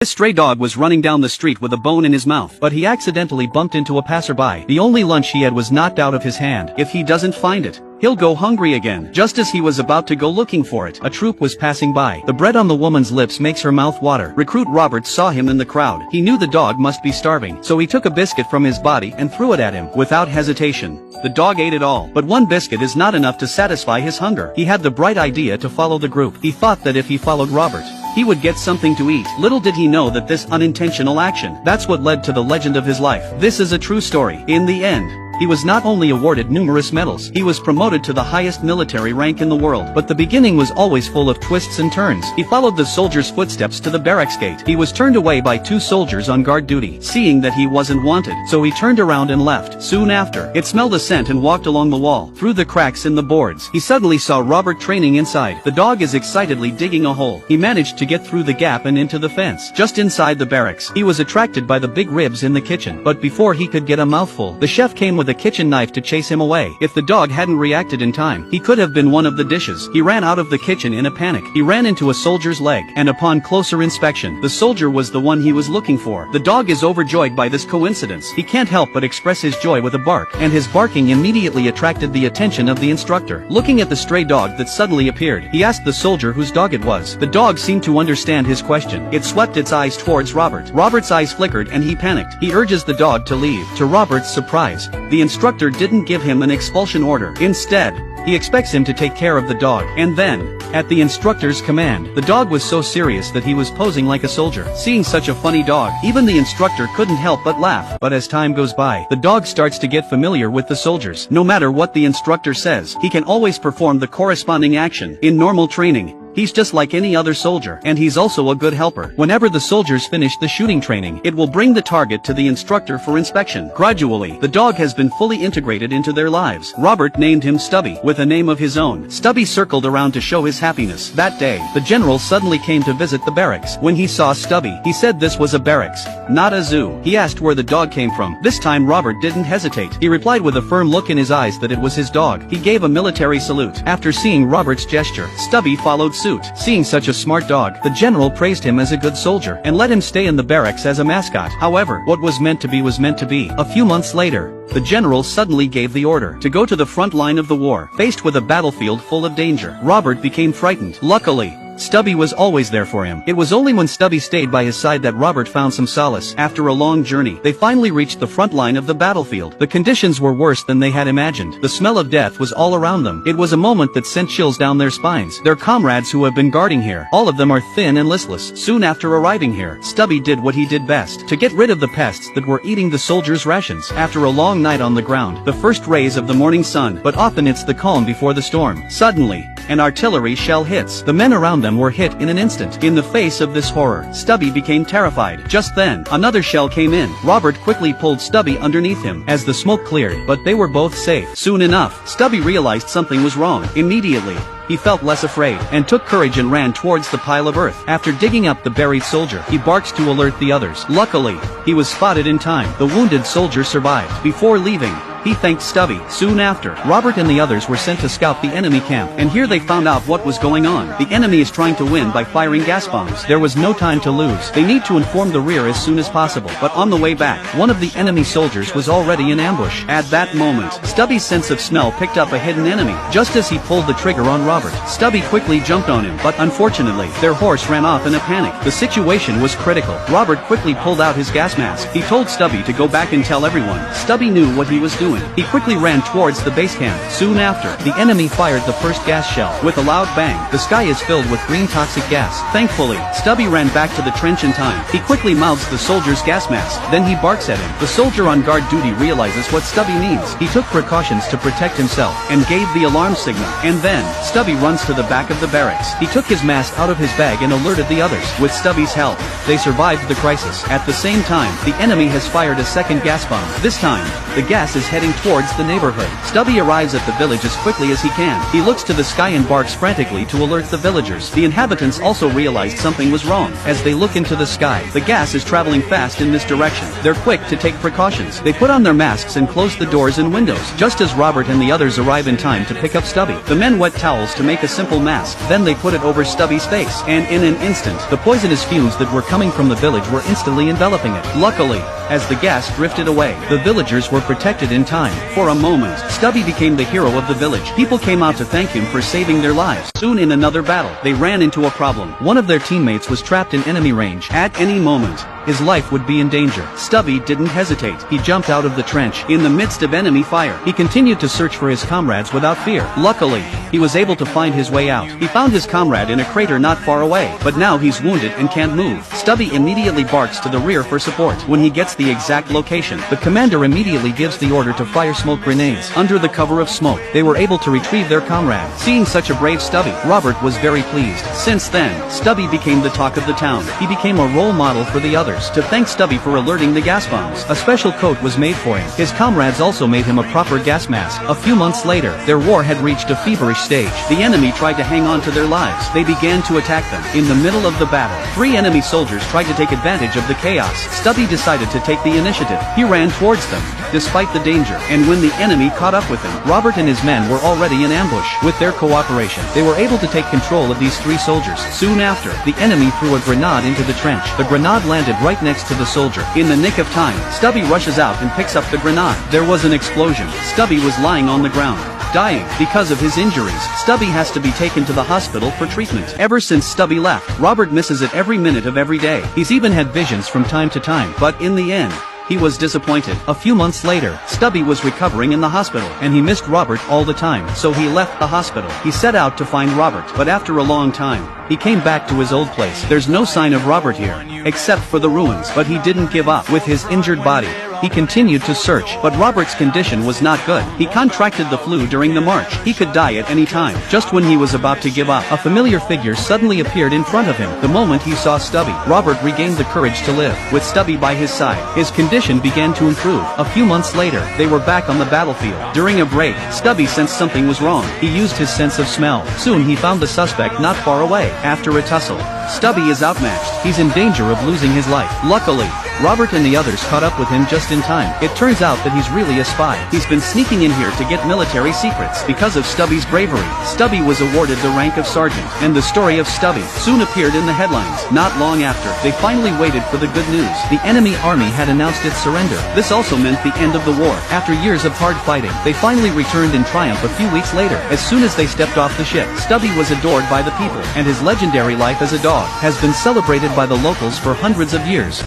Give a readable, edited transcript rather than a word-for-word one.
A stray dog was running down the street with a bone in his mouth, but he accidentally bumped into a passerby. The only lunch he had was knocked out of his hand. If he doesn't find it, he'll go hungry again. Just as he was about to go looking for it, a troop was passing by. The bread on the woman's lips makes her mouth water. Recruit Robert saw him in the crowd. He knew the dog must be starving, so he took a biscuit from his body and threw it at him. Without hesitation, the dog ate it all. But one biscuit is not enough to satisfy his hunger. He had the bright idea to follow the group. He thought that if he followed Robert, he would get something to eat. Little did he know that this unintentional action, that's what led to the legend of his life. This is a true story. In the end, he was not only awarded numerous medals, he was promoted to the highest military rank in the world. But the beginning was always full of twists and turns. He followed the soldier's footsteps to the barracks gate. He was turned away by 2 soldiers on guard duty, seeing that he wasn't wanted, so he turned around and left. Soon after, it smelled a scent and walked along the wall. Through the cracks in the boards, he suddenly saw Robert training inside. The dog is excitedly digging a hole. He managed to get through the gap and into the fence. Just inside the barracks, he was attracted by the big ribs in the kitchen. But before he could get a mouthful, the chef came with a kitchen knife to chase him away. If the dog hadn't reacted in time, he could have been one of the dishes. He ran out of the kitchen in a panic. He ran into a soldier's leg, and upon closer inspection, the soldier was the one he was looking for. The dog is overjoyed by this coincidence. He can't help but express his joy with a bark, and his barking immediately attracted the attention of the instructor. Looking at the stray dog that suddenly appeared, he asked the soldier whose dog it was. The dog seemed to understand his question. It swept its eyes towards Robert. Robert's eyes flickered and he panicked. He urges the dog to leave. To Robert's surprise, the instructor didn't give him an expulsion order. Instead, he expects him to take care of the dog. And then, at the instructor's command, the dog was so serious that he was posing like a soldier. Seeing such a funny dog, even the instructor couldn't help but laugh. But as time goes by, the dog starts to get familiar with the soldiers. No matter what the instructor says, he can always perform the corresponding action. In normal training, he's just like any other soldier, and he's also a good helper. Whenever the soldiers finish the shooting training, it will bring the target to the instructor for inspection. Gradually, the dog has been fully integrated into their lives. Robert named him Stubby, with a name of his own. Stubby circled around to show his happiness. That day, the general suddenly came to visit the barracks. When he saw Stubby, he said this was a barracks, not a zoo. He asked where the dog came from. This time Robert didn't hesitate. He replied with a firm look in his eyes that it was his dog. He gave a military salute. After seeing Robert's gesture, Stubby followed suit. Seeing such a smart dog, the general praised him as a good soldier and let him stay in the barracks as a mascot. However, what was meant to be was meant to be. A few months later, the general suddenly gave the order to go to the front line of the war. Faced with a battlefield full of danger, Robert became frightened. Luckily, Stubby was always there for him. It was only when Stubby stayed by his side that Robert found some solace. After a long journey, they finally reached the front line of the battlefield. The conditions were worse than they had imagined. The smell of death was all around them. It was a moment that sent chills down their spines. Their comrades who have been guarding here, all of them are thin and listless. Soon after arriving here, Stubby did what he did best, to get rid of the pests that were eating the soldiers' rations. After a long night on the ground, the first rays of the morning sun, but often it's the calm before the storm. Suddenly, an artillery shell hits. The men around them were hit in an instant. In the face of this horror, Stubby became terrified. Just then, another shell came in. Robert quickly pulled Stubby underneath him as the smoke cleared, but they were both safe. Soon enough, Stubby realized something was wrong. Immediately, he felt less afraid, and took courage and ran towards the pile of earth. After digging up the buried soldier, he barked to alert the others. Luckily, he was spotted in time. The wounded soldier survived. Before leaving, he thanked Stubby. Soon after, Robert and the others were sent to scout the enemy camp, and here they found out what was going on. The enemy is trying to win by firing gas bombs. There was no time to lose. They need to inform the rear as soon as possible. But on the way back, one of the enemy soldiers was already in ambush. At that moment, Stubby's sense of smell picked up a hidden enemy. Just as he pulled the trigger on Robert, Stubby quickly jumped on him, but unfortunately, their horse ran off in a panic. The situation was critical. Robert quickly pulled out his gas mask. He told Stubby to go back and tell everyone. Stubby knew what he was doing. He quickly ran towards the base camp. Soon after, the enemy fired the first gas shell. With a loud bang, the sky is filled with green toxic gas. Thankfully, Stubby ran back to the trench in time. He quickly mouths the soldier's gas mask. Then he barks at him. The soldier on guard duty realizes what Stubby means. He took precautions to protect himself and gave the alarm signal. And then, Stubby runs to the back of the barracks. He took his mask out of his bag and alerted the others. With Stubby's help, they survived the crisis. At the same time, the enemy has fired a second gas bomb. This time, the gas is headed heading towards the neighborhood. Stubby arrives at the village as quickly as he can. He looks to the sky and barks frantically to alert the villagers. The inhabitants also realized something was wrong. As they look into the sky, the gas is traveling fast in this direction. They're quick to take precautions. They put on their masks and close the doors and windows, just as Robert and the others arrive in time to pick up Stubby. The men wet towels to make a simple mask, then they put it over Stubby's face, and in an instant, the poisonous fumes that were coming from the village were instantly enveloping it. Luckily, as the gas drifted away, the villagers were protected in time. For a moment, Stubby became the hero of the village. People came out to thank him for saving their lives. Soon in another battle, they ran into a problem. One of their teammates was trapped in enemy range. At any moment, his life would be in danger. Stubby didn't hesitate. He jumped out of the trench. In the midst of enemy fire, he continued to search for his comrades without fear. Luckily, he was able to find his way out. He found his comrade in a crater not far away, but now he's wounded and can't move. Stubby immediately barks to the rear for support. When he gets the exact location, the commander immediately gives the order to fire smoke grenades. Under the cover of smoke, they were able to retrieve their comrade. Seeing such a brave Stubby, Robert was very pleased. Since then, Stubby became the talk of the town. He became a role model for the others. To thank Stubby for alerting the gas bombs, a special coat was made for him. His comrades also made him a proper gas mask. A few months later, their war had reached a feverish stage. The enemy tried to hang on to their lives. They began to attack them. In the middle of the battle, 3 enemy soldiers tried to take advantage of the chaos. Stubby decided to take the initiative. He ran towards them, despite the danger, and when the enemy caught up with him, Robert and his men were already in ambush. With their cooperation, they were able to take control of these 3 soldiers. Soon after, the enemy threw a grenade into the trench. The grenade landed right next to the soldier. In the nick of time, Stubby rushes out and picks up the grenade. There was an explosion. Stubby was lying on the ground, dying. Because of his injuries, Stubby has to be taken to the hospital for treatment. Ever since Stubby left, Robert misses it every minute of every day. He's even had visions from time to time, but in the end, he was disappointed. A few months later, Stubby was recovering in the hospital, and he missed Robert all the time, so he left the hospital. He set out to find Robert, but after a long time, he came back to his old place. There's no sign of Robert here, except for the ruins, but he didn't give up. With his injured body, he continued to search, but Robert's condition was not good. He contracted the flu during the march. He could die at any time. Just when he was about to give up, a familiar figure suddenly appeared in front of him. The moment he saw Stubby, Robert regained the courage to live. With Stubby by his side, his condition began to improve. A few months later, they were back on the battlefield. During a break, Stubby sensed something was wrong. He used his sense of smell. Soon he found the suspect not far away. After a tussle, Stubby is outmatched. He's in danger of losing his life. Luckily, Robert and the others caught up with him just in time. It turns out that he's really a spy. He's been sneaking in here to get military secrets. Because of Stubby's bravery, Stubby was awarded the rank of sergeant, and the story of Stubby soon appeared in the headlines. Not long after, they finally waited for the good news. The enemy army had announced its surrender. This also meant the end of the war. After years of hard fighting, they finally returned in triumph a few weeks later. As soon as they stepped off the ship, Stubby was adored by the people, and his legendary life as a dog has been celebrated by the locals for hundreds of years.